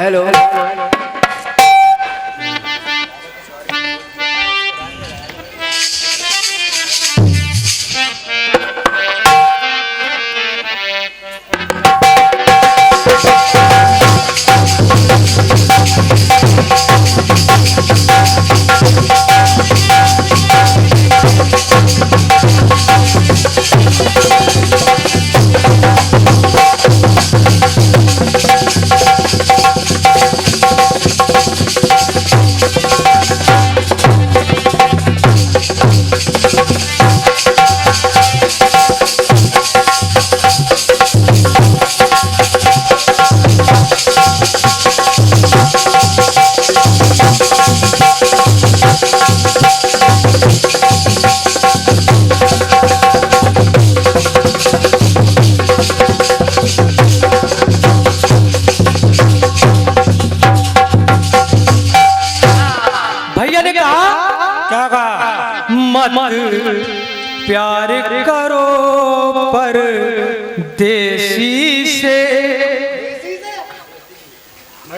Hello प्यार करो पर देसी से,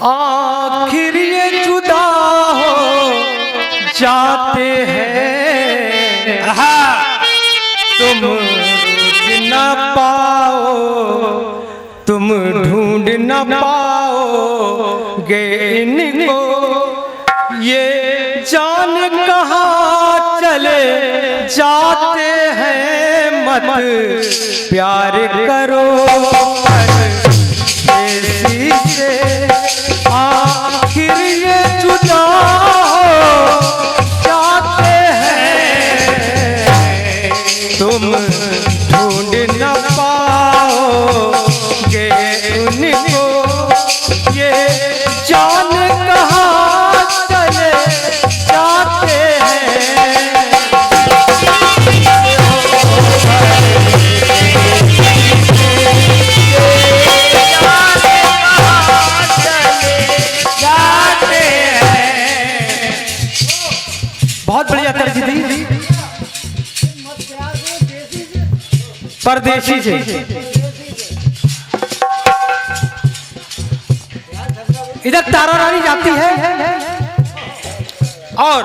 आखिर ये जुदा हो जाते हैं। तुम न पाओ, तुम ढूंढ न पाओगे इनको, ये जान कहाँ चले जाते हैं। मत प्यार करो परदेसी से, आखिर ये जुदा हो जाते हैं। तुम ढूंढ न पाओगे उनको, ये जान कहाँ चले जाते हैं। बहुत बढ़िया तरजीह दी परदेसी से। इधर तारा रानी जाती है और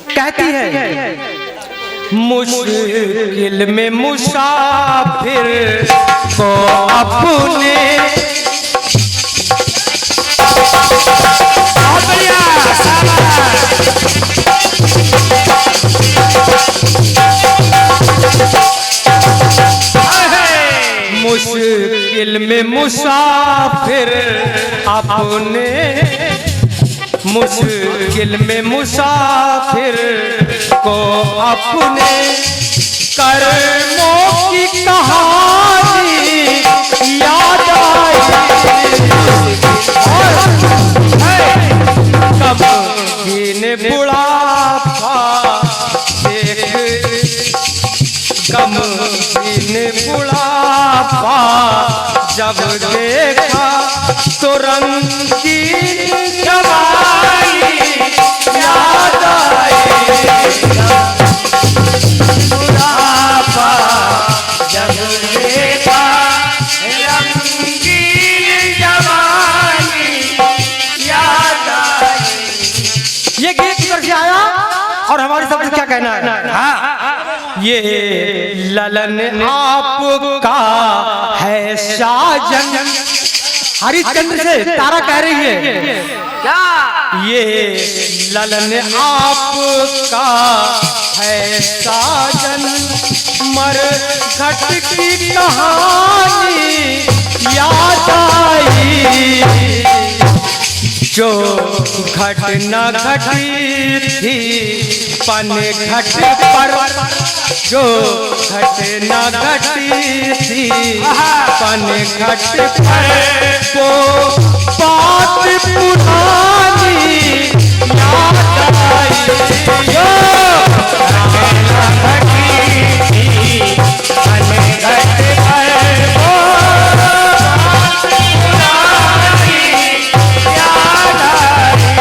कहती है, मुश्किल में मुसाफिर को अपने। मुश्किल में मुसाफिर अपने, मुश्किल में मुसाफिर को अपने कर्मों की कहानी याद आई। कब गिने बुढ़ापा कब गिने बुढ़ापा, जब देखा तो रंगीन जवानी याद आई। बुढ़ापा जब देखा रंगीन जवानी याद आई। ये गीत करके आया और हमारे सबसे क्या कहना है? हाँ, ये ललन आपका है साजन। हरिश्चंद्र से तारा कह रही है क्या? ये ललन आपका है साजन, मर घट की कहानी याद आई। जो घटना घटी थी पन घट पर, जो घटना घटी थी पन घट पर, वो बात पुरानी याद आई। जो घटना घटी थी पन घट पर, वो बात पुरानी याद आई।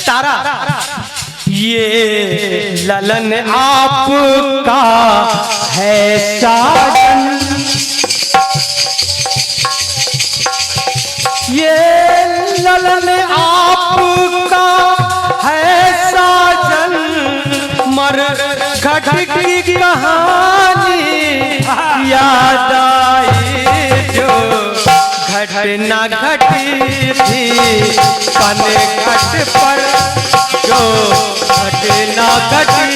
तारा ये ललन आपका है साजन, आपका है साजन मर घट की कहानी याद आई जो घटना घटी थी पने घट पर जो घटना घटी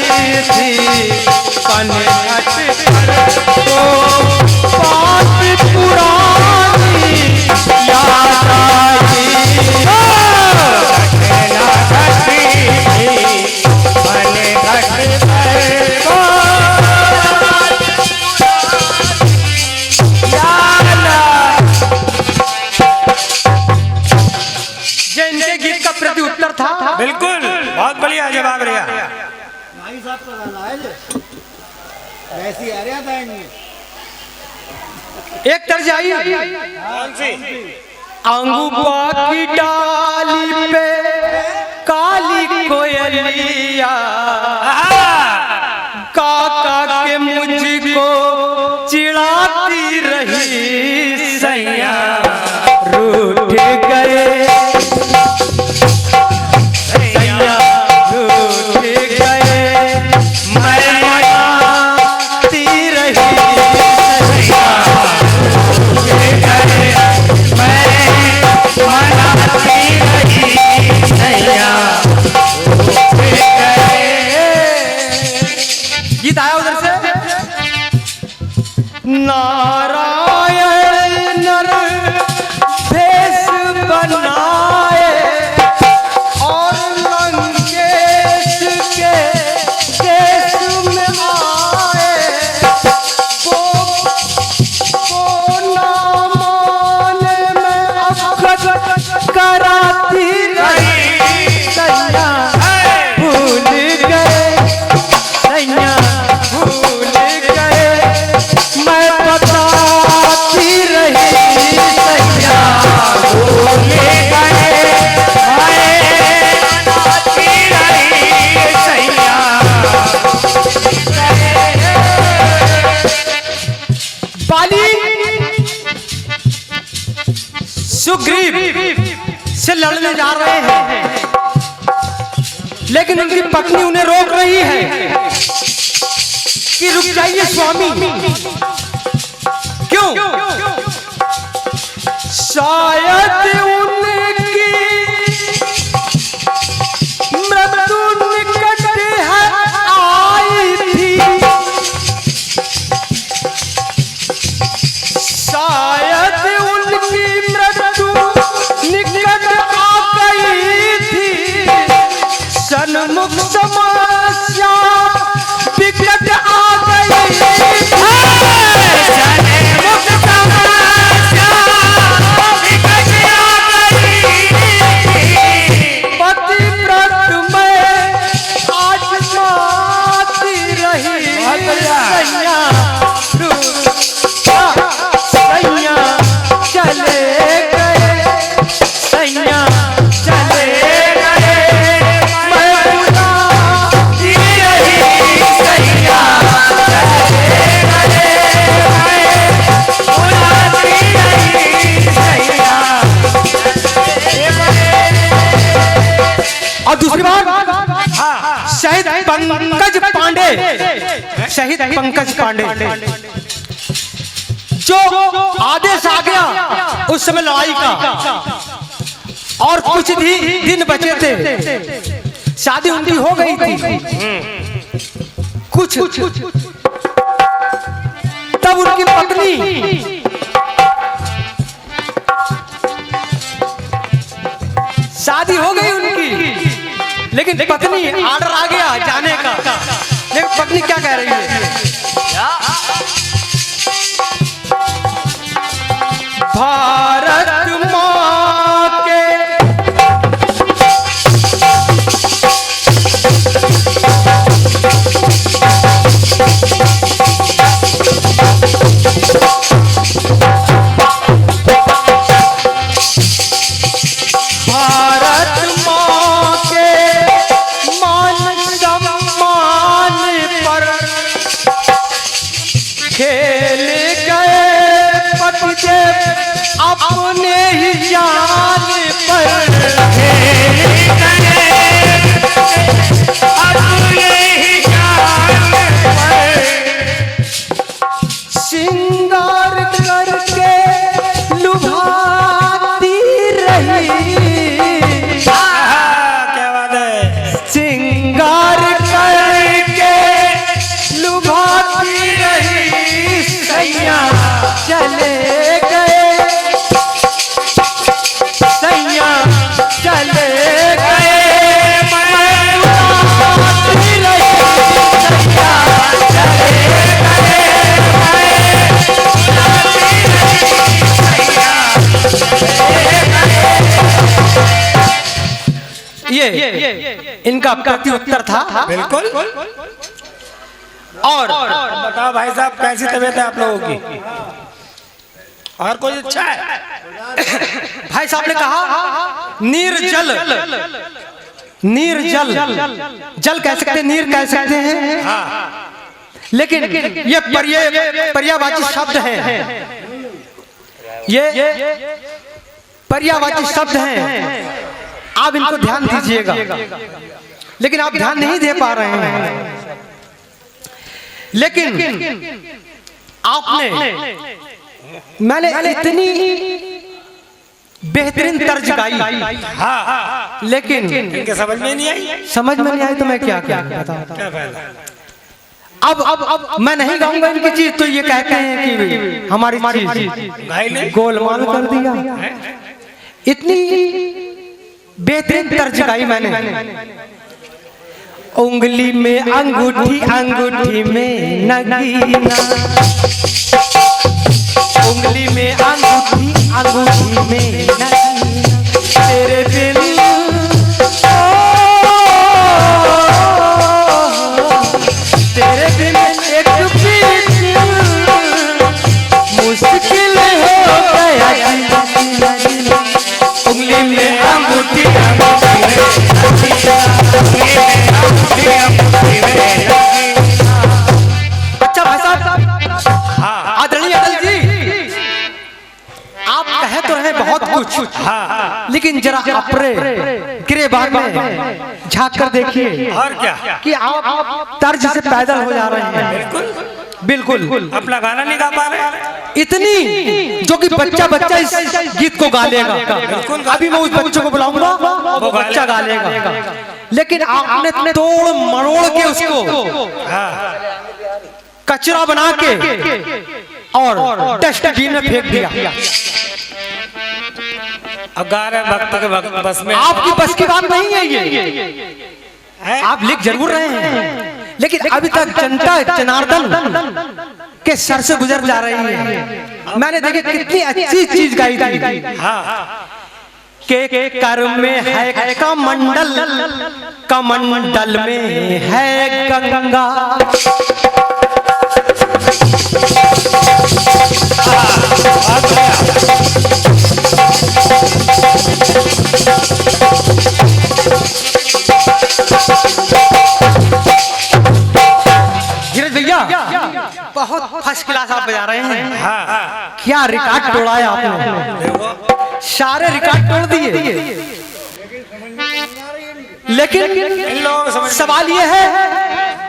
थी पने घट पर तो बात पुरानी याद आई घटना घटी थी पने घट प्रति उत्तर था। बिल्कुल, बहुत बढ़िया जवाब रहा। भाई साहब तो वैसी आ रहा था इनमें। एक तरज आई कौन सी? अंगूबा की डाली पे काली कोयलिया काका के मुझको चिढ़ाती रही सैया रूठ गए गीत आया उधर से नारायण नर भेष बनाए और लंकेश के देश में आए वो ना माने में अखत कराती रही सैया भूल गए सैया भूल गए मैं बताती रही सैया भूल गए मैं बताती रही सैया बाली सुग्रीव से लड़ने जा रहे हैं लेकिन उनकी पत्नी उन्हें रोक रही है कि रुक जाइए स्वामी। क्यों? शायद उनकी मृत्यु निकट है आई थी शायद उनकी मृत्यु निकट आ गई थी सन्मुख समस्या विकट आ गई सन्मुख समस्या विकट आ गई पति व्रत में आज माती रही सैया सैया चले गए सैया चले गए मैं बुलाती रही सैया चले गए बुलाती रही सैया। और दूसरी बात शहीद पंकज पांडे शहीद पंकज पांडे जो आदेश आ गया उस समय लड़ाई का और कुछ ही दिन बचे थे शादी उनकी हो गई थी कुछ तब उनकी पत्नी शादी हो गई उनकी लेकिन पत्नी आर्डर आ गया जाने का लेकिन पत्नी क्या कह रही है भारत माँ के खेल गए पतिदेव अपने ही जान पर श्रृंगार करके लुभाती रही। क्या बात है। श्रृंगार करके लुभाती रही, सैया चले गए, सैया चले गए, मैं उदासी रही, सैया चले गए, ये इनका प्रति उत्तर था। बिल्कुल। और बताओ भाई साहब, कैसी तबीयत है आप लोगों की? और कोई अच्छा है? भाई साहब ने कहा निर्जल, निर्जल जल कह सकते हैं, नीर कह सकते हैं, लेकिन ये पर्यायवाची शब्द है, ये पर्यायवाची शब्द हैं। आप इनको ध्यान दीजिएगा, लेकिन आप ध्यान नहीं दे पा रहे हैं। लेकिन आपने, मैंने इतनी बेहतरीन तर्ज गाई, लेकिन इनके समझ में नहीं आई। समझ में नहीं आई तो मैं क्या क्या बताऊं? क्या फायदा? अब मैं नहीं गाऊंगा इनकी चीज, तो ये कहते हैं कि हमारी चीज गोलमाल कर दिया। इतनी बेहतरीन तर्ज गाई मैंने। उंगली में अंगूठी, अंगूठी में नगीना, उंगली में अंगूठी, अंगूठी में नगीना, तेरे बिन तेरे बिन एक भी दिल मुश्किल हो गया। उंगली में अंगूठी, अच्छा भाई साहब, आदरणीय अटल जी, आप कहे तो रहे बहुत कुछ, लेकिन जरा अपने गिरेबान में झांक कर देखिए और क्या कि आप तर्ज से पैदल हो जा रहे हैं। बिल्कुल अपना गाना नहीं गा पा रहे। इतनी जो कि बच्चा इस गीत को गा लेगा। अभी मैं उस बच्चे को बुलाऊंगा, वो बच्चा गा लेगा, लेकिन आपने तोड़ मरोड़ के उसको कचरा बना के और डस्टबिन में फेंक दिया। अब गा रहे भक्त के भक्त बस में। आपकी बस की बात नहीं है ये, आप लिख जरूर रहे हैं, लेकिन अभी तक जनता जनार्दन के सर से गुजर जा रही है। मैंने देखी कितनी अच्छी चीज गाई थी के कर में है कमंडल, कमंडल में है गंगा, भैया बहुत फर्स्ट क्लास आप बजा रहे हैं। क्या रिकॉर्ड तोड़ाया आपने, सारे रिकॉर्ड तोड़ दिए। लेकिन सवाल ये है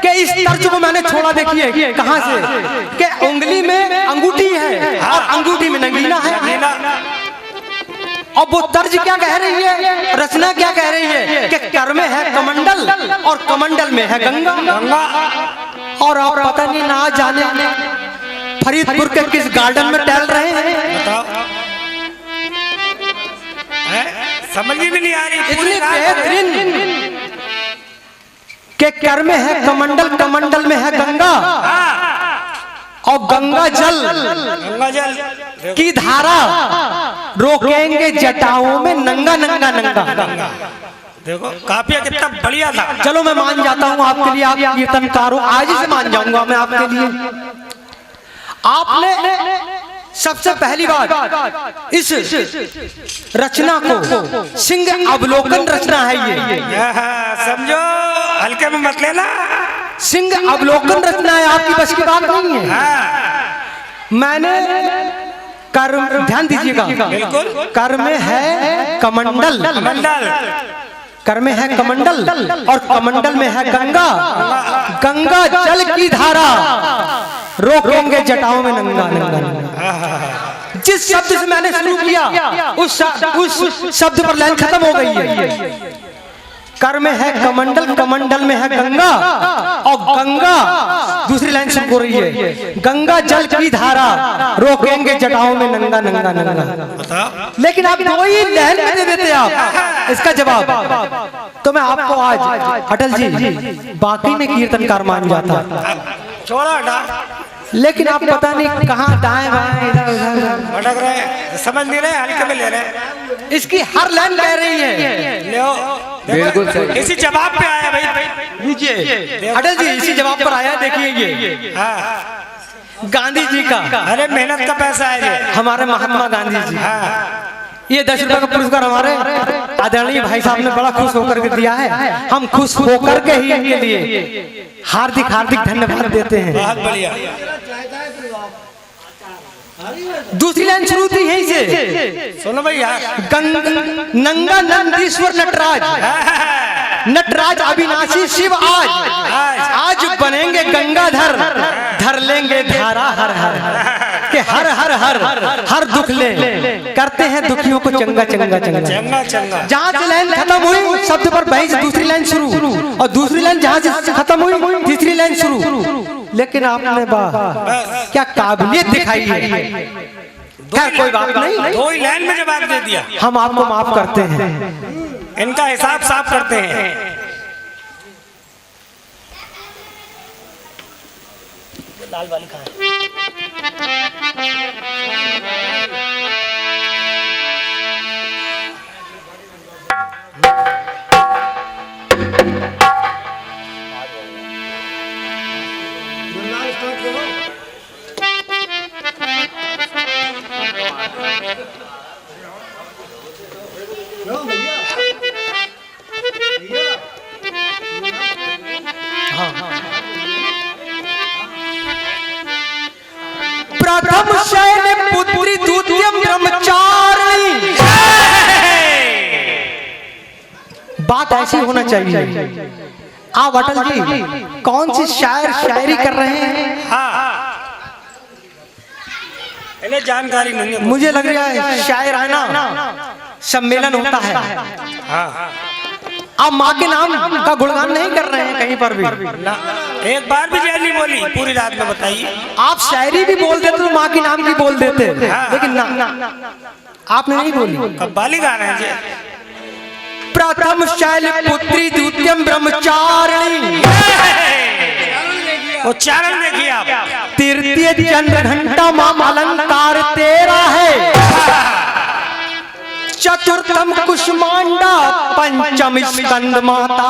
कि इस तर्ज को मैंने छोड़ा, देखिए कहां से, कि उंगली में अंगूठी है और अंगूठी में नगीना है। और वो तर्ज क्या कह रही है, रचना क्या कह रही है कि कर में है कमंडल और कमंडल में है गंगा। और आप पता नहीं ना जाने फरीदपुर के किस गार्डन में टहल रहे हैं। बताओ, समझ में भी नहीं आ रही। इतनी बेहतरीन के कर में है कमंडल, कमंडल में है गंगा, और गंगा जल की धारा रोकेंगे जटाओं में नंगा नंगा नंगा। देखो काफिया कितना बढ़िया था। चलो मैं मान जाता हूँ आपके लिए, आप कीर्तनकार हो, आज ही से मान जाऊंगा मैं आपके लिए। आपने सबसे पहली बात इस रचना को सिंह अवलोकन रचना है ये, समझो, हल्के में मत लेना। सिंह अवलोकन रचना है, आपकी बस की बात नहीं है। मैंने कर ध्यान दीजिएगा, बिल्कुल। कर में है कमंडल, मंडल, कर में है कमंडल और कमंडल में है गंगा। गंगा जल की धारा रोकेंगे जटाओं में नंगा नंगा नंगा। जिस शब्द से मैंने शुरू किया उस शब्द पर लाइन खत्म हो गई है। कर में है कमंडल, कमंडल में है गंगा और गंगा दूसरी लाइन शुरू हो रही है, गंगा जल की धारा रोकेंगे जटाओं में नंगा नंगा नंगा। लेकिन आप दो ही लाइन में दे देते आप इसका जवाब, तो मैं आपको आज अटल जी बाकी में कीर्तनकार मान जाता, छोड़ा हटा, लेकिन आप पता नहीं कहाँ दाएं बाएं इधर उधर भटक रहे हैं, समझ नहीं रहे, हल्के में ले रहे हैं। इसकी हर लाइन कह रही है। लो, बिल्कुल सही। इसी जवाब पे आया भाई, लीजिए अटल जी इसी जवाब पर आया, देखिए ये हाँ। गांधी जी का, अरे मेहनत का पैसा है ये। हमारे महात्मा गांधी जी, हाँ। ये 10 रुपए का पुरस्कार हमारे आदरणीय भाई साहब ने बड़ा खुश होकर के दिया है। हम खुश होकर के ही इनके लिए हार्दिक हार्दिक धन्यवाद देते हैं। बहुत बढ़िया। दूसरी लाइन शुरू थी यहीं से, सुनो भैया, नंगा नंदीश्वर नटराज, नटराज अविनाशी शिव आज बनेंगे गंगाधर, धर लेंगे धारा हर हर के हर हर हर हर दुख ले करते हैं दुखियों को चंगा चंगा चंगा चंगा चंगा। जहाँ से लाइन खत्म हुई उस शब्द पर बहस दूसरी लाइन शुरू, और दूसरी लाइन जहाँ से खत्म हुई तीसरी लाइन शुरू। लेकिन आपने क्या काबिलियत दिखाई है। खैर कोई बात नहीं, दो ही लाइन में जवाब दे दिया। हम आपको माफ करते हैं, इनका हिसाब साफ करते हैं। लाल वाली कहाँ है? स्टार्ट करो। क्यों भैया? भैया प्रथम शयन पुत्री द्वितीयम ब्रह्मचारिणी। बात ऐसी होना चाहिए। आप अटल जी कौन सी शायरी कर रहे हैं? हाँ, इन्हें जानकारी नहीं है। मुझे लग रहा है शायराना सम्मेलन होता है। हाँ। आप माँ के नाम का गुणगान नहीं कर रहे हैं कहीं पर भी ना, एक बार भी जय नहीं बोली पूरी रात में, बताइए। आप शायरी भी बोल देते तो माँ के नाम की बोल देते, लेकिन ना आपने नहीं बोली। अब बाली गा रहे हैं जी। प्रथम शैल पुत्री द्वितीयम ब्रह्मचारिणी, उच्चारण देखिए आप। तृतीय चंद्र घंटा माम अलंकार तेरा है, चतुर्थम कुष्मांडा, पंचम स्कंद माता,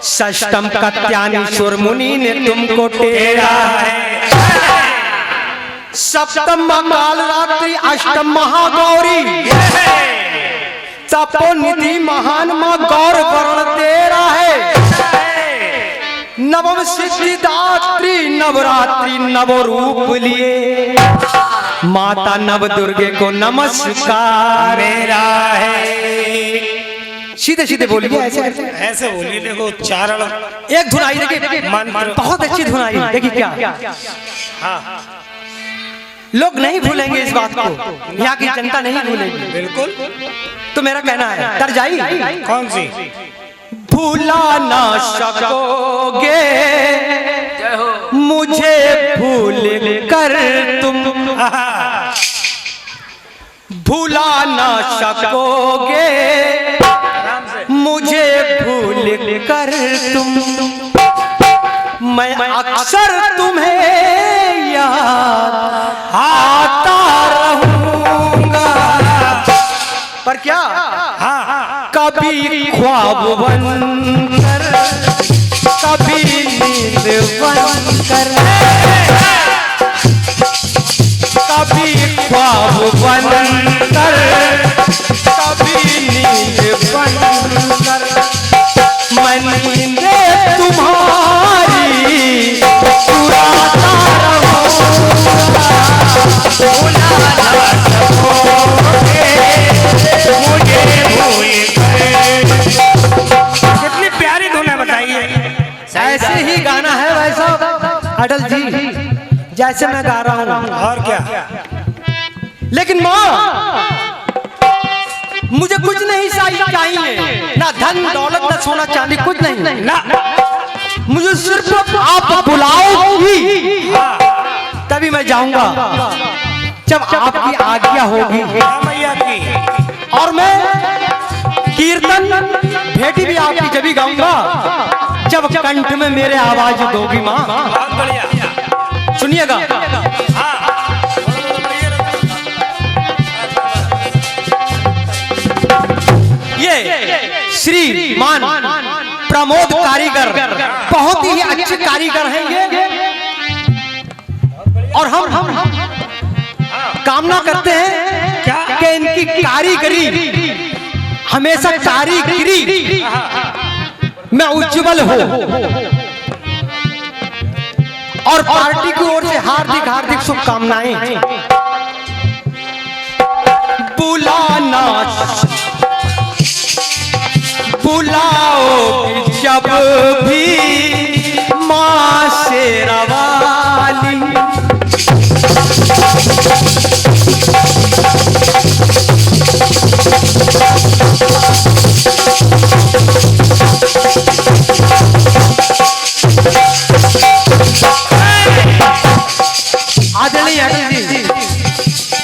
षष्टम कत्यानी सुर मुनि ने तुमको टेरा है, सप्तम काल रात्रि, अष्टम महागौरी, तपोनिधि महान मां गौर वर्ण तेरा है, नवम सिद्धिदात्री, नवरात्रि नव रूप लिए, माता नव दुर्गे को नमस्कार मेरा है। सीधे सीधे बोलिए, ऐसे बोलिए। देखो उच्चारण, एक धुन आई, देखिए बहुत अच्छी धुन आई। देखिए क्या हाँ, लोग नहीं भूलेंगे इस बात को, यहाँ की जनता नहीं भूलेगी। बिल्कुल। तो मेरा कहना है तरजाई कौन सी? भूला ना सकोगे मुझे भूल कर तुम, भूला ना सकोगे मुझे भूल कर तुम, मैं अक्सर तुम्हें याद आता रहूंगा। पर क्या कभी ख्वाब बनकर, कभी नींद बनकर, कभी ख्वाब बनकर, कभी नींद बनकर, मैं नींदे तुम्हारी चुराता रहूंगा। अटल जी जैसे मैं गा रहा हूँ। और क्या? लेकिन माँ मुझे कुछ नहीं चाहिए, ना धन दौलत ना सोना चांदी, कुछ नहीं ना मुझे सिर्फ आप बुलाओगी तभी मैं जाऊंगा, जब आपकी आज्ञा होगी। हाँ मैया की। और मैं कीर्तन भेटी भी आपकी जब भी गाऊंगा जब कंठ में मेरे आवाज दोगी माँ। बहुत बढ़िया। सुनिएगा, हाँ ये श्रीमान प्रमोद कारीगर बहुत ही अच्छे कारीगर हैं ये, और हम कामना करते हैं कि इनकी कारीगरी हमेशा कारीगरी में उज्जवल हो, और पार्टी की ओर से हार्दिक हार्दिक शुभकामनाएं। बुलाना बुलाओ जब भी माँ शेरा वाली, आदरणीय अटल जी,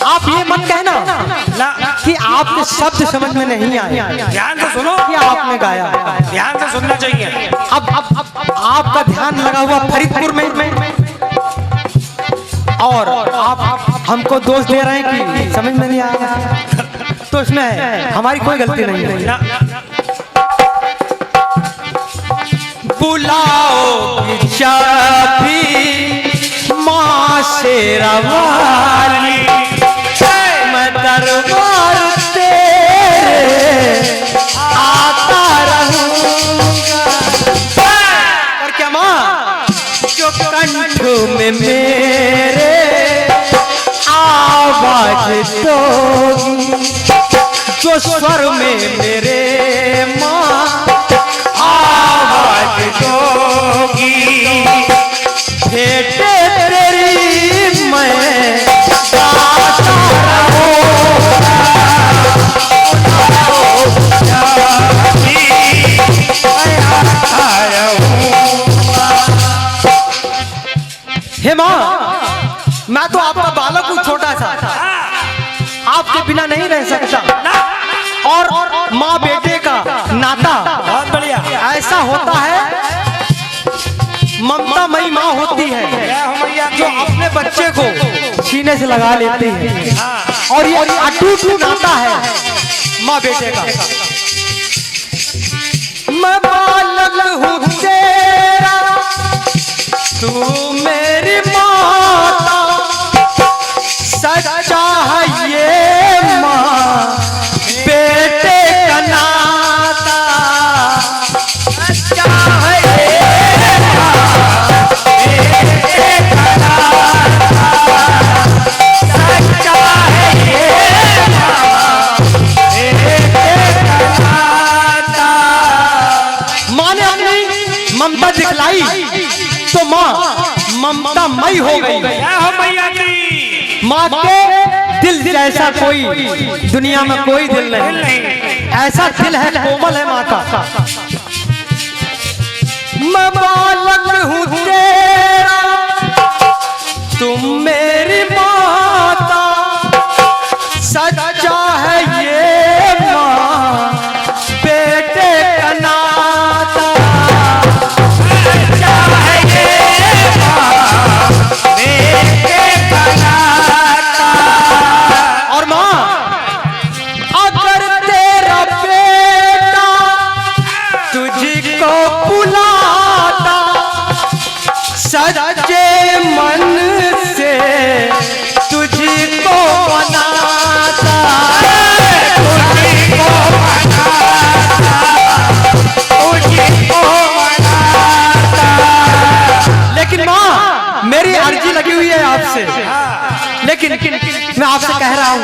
आप ये मत कहना कि आपके शब्द समझ में नहीं आए। ध्यान से सुनो, क्या आपने गाया, ध्यान से सुनना चाहिए। अब आपका ध्यान लगा हुआ फरीदपुर में, और आप हमको दोष दे रहे हैं कि समझ में नहीं आया, तो इसमें हमारी कोई गलती नहीं है। बुलाओ चाबी माँ शेरा वाली, मैं दरबार तेरे आता रहूंगा। और क्या माँ, जो कंठ में मेरे आवाज दोगी, जो स्वर में मेरे माँ आवाज दोगी, भेटे तेरी मैं गाता रहूंगा। हे माँ, मैं तो आपका बालक हूँ छोटा सा, आपके बिना नहीं रह सकता, और माँ बेटे का नाता बहुत बढ़िया। ऐसा होता है, ममता मई माँ होती है जय हो मैया की। जो अपने बच्चे को सीने से लगा लेती है, और ये अटूट नाता है माँ बेटे का। मैं बालक हूँ तेरा, तू मेरी माता, सच्चा है ये माँ बेटे का नाता, सच्चा है ये माँ बेटे का नाता, सच्चा है ये माँ बेटे का नाता। माँ ने अपनी ममता दिखलाई तो माँ ममता मई हो गई। जय हो मैया की। माँ के दिल जैसा कोई दुनिया में कोई दिल नहीं, ऐसा दिल है, कोमल है माँ का। मैं बालक हूँ तेरा, तुम मेरी माता, सच्चा है ये माँ बेटे का नाता, सच्चा है ये माँ बेटे का नाता। और माँ, अगर तेरा बेटा तुझको बुलाता, सच्चे मन से तुझको बनाता, तुझको बनाता, तुझको बनाता। लेकिन माँ, मेरी अर्जी लगी हुई है आपसे, लेकिन मैं आपसे कह रहा हूँ,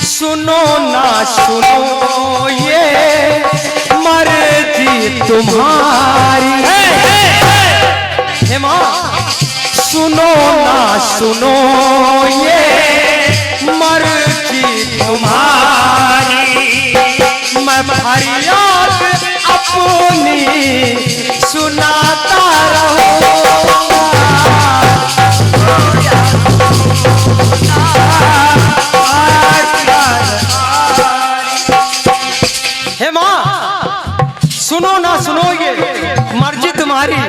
सुनो ना सुनो ये मर्जी तुम्हारी। हे माँ, सुनो ना सुनो ये मर्जी तुम्हारी, मैं फरियाद अपनी सुनाता रहूंगा। हे माँ, सुनो ना सुनो ये मर्जी तुम्हारी,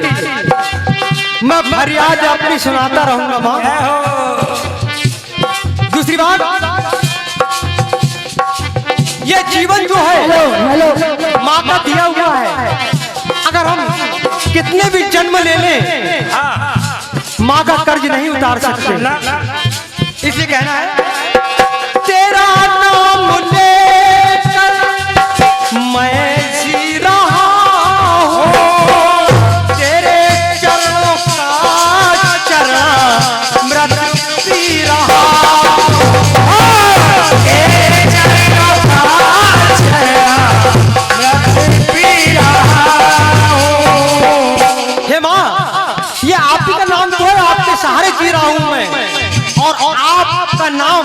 मैं फरियाद अपनी सुनाता रहूंगा माँ। दूसरी बात, ये जीवन जो है माँ का दिया हुआ है। अगर हम कितने भी जन्म ले लें, माँ का कर्ज नहीं उतार सकते। इसलिए कहना है, तेरा नाम लेकर मैं जी रहा हूँ, तेरे चरणों का चरणामृत पी रहा हूँ, तेरे चरणों का चरणामृत पी रहा हूँ। हे माँ, ये आप ही का नाम तो है, आपके सहारे जी रहा हूँ मैं, और आपका नाम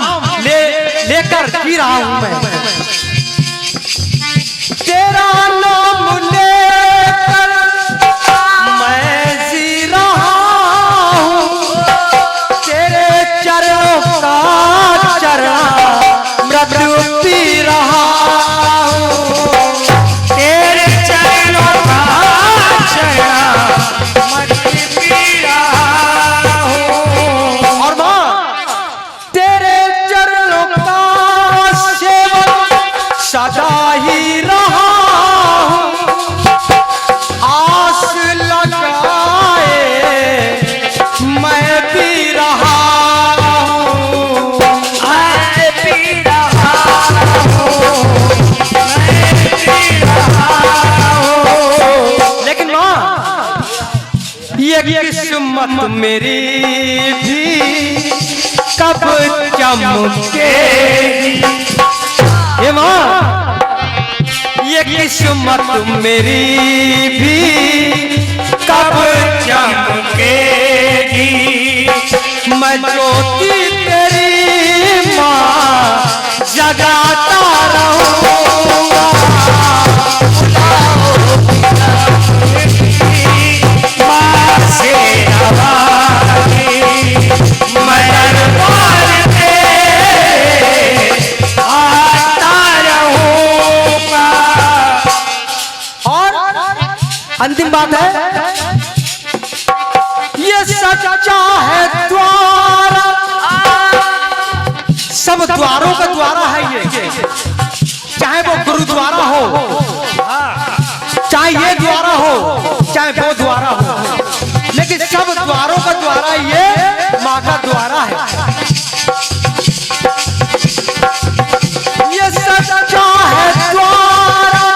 लेकर जी रहा हूँ मैं। तेरा नाम लेकर मैं जी रहा हूँ, तेरे चरणों का चरणामृत पी रहा हूँ, तेरे चरणों का चरणामृत पी रहा हूँ। और माँ, तेरे चरणों का सेवन सदा ही रहा हूँ, आस लगाए मैं पी रहा हूँ, मैं पी रहा हूँ, मैं पी रहा हूँ। लेकिन माँ, ये किस्मत मेरी भी कब चमकेगी? हे माँ, ये किस्मत मेरी भी कब चमकेगी? मैं ज्योति तेरी माँ जगाता रहूंगा, माँ से आवाज़ी मैं दरबार में आता रहूंगा। और अंतिम बात है, ये सच्चा है द्वारा, सब द्वारों का द्वारा है ये, चाहे वो गुरुद्वारा हो, चाहे ये द्वारा हो, चाहे वो द्वारा हो, लेकिन सब द्वारों का द्वारा ये माँ का द्वारा है। ये सच्चा है द्वारा,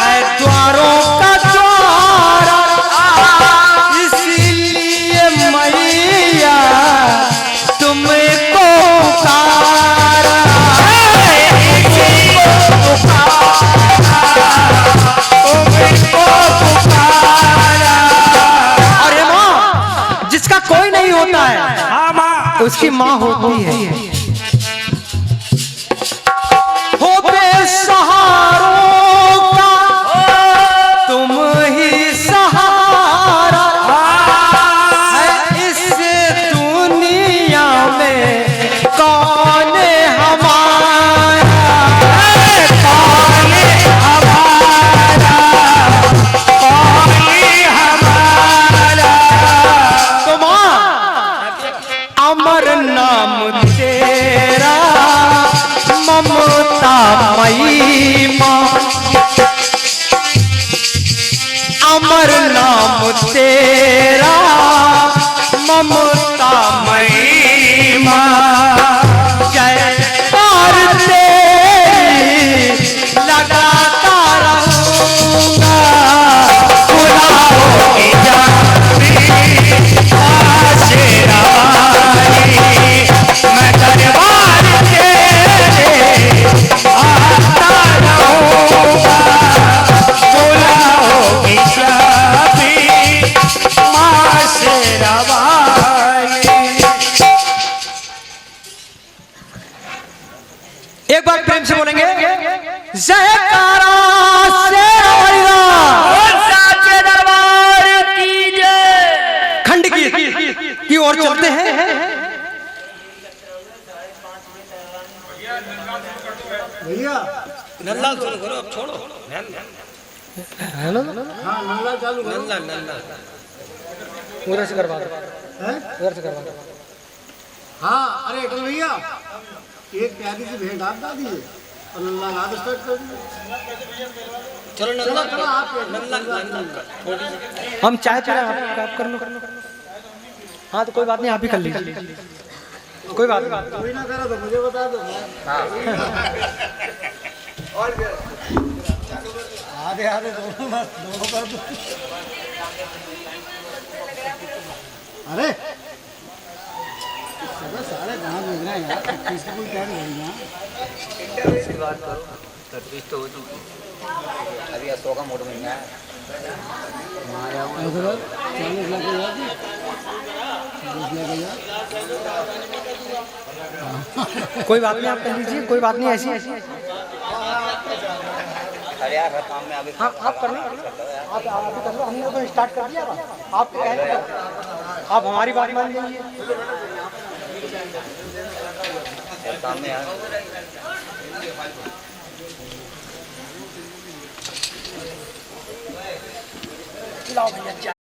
है द्वारों का द्वारा, इसीलिए मैया तुमको पुकारा, तुमको पुकारा। और ये माँ, जिसका कोई नहीं होता है, उसकी माँ होती है। हो बेसहारों का तुम ही सहारा है, इस दुनिया में कौन हमारा, कौन हमारा, कौन हमारा। तो माँ, अमर नाम तेरा ममता मई माँ, अमर नाम तेरा ममता मई माँ, जयकार तेरी लगाता रहूंगा, बुलाओ की जाती आशेरा वाली, मैं दरबार तेरे आता रहूंगा। की ओर चलते हैं। भैया नल्ला शुरू करो, अब छोड़ो। हेलो, हाँ नल्ला चालू करो। नल्ला नल्ला उधर से करवा दो, हैं? उधर से करवा दो। हाँ अरे अटल भैया एक प्यारी सी भेंट आप दा दीजिए और नल्ला नाद स्टार्ट कर दीजिए। चलो नल्ला चलो आप नल्ला नल्ला थोड़ी सी हम चाय पी रहे हैं, आप कर लो। हाँ तो कोई बात नहीं, आप ही कर लीजिए, कोई बात नहीं। कोई ना करा तो मुझे बता दो। आधे आधे दोनों कर दो। अरे सारे कहाँ भेज रहे हैं यार, इसका कोई टाइम नहीं है। अभी 100 का मोड़ मिल गया है। 40 लाख हो जाती, 40 लाख हो जाती। कोई बात नहीं, आप कर लीजिए, कोई बात नहीं। ऐसी अरे यार काम में अभी हाँ आप कर लो, आप कर लो, हमने तो स्टार्ट कर दिया। आप आप हमारी बात मान लीजिए। काम में यार लाओ भैया चाय।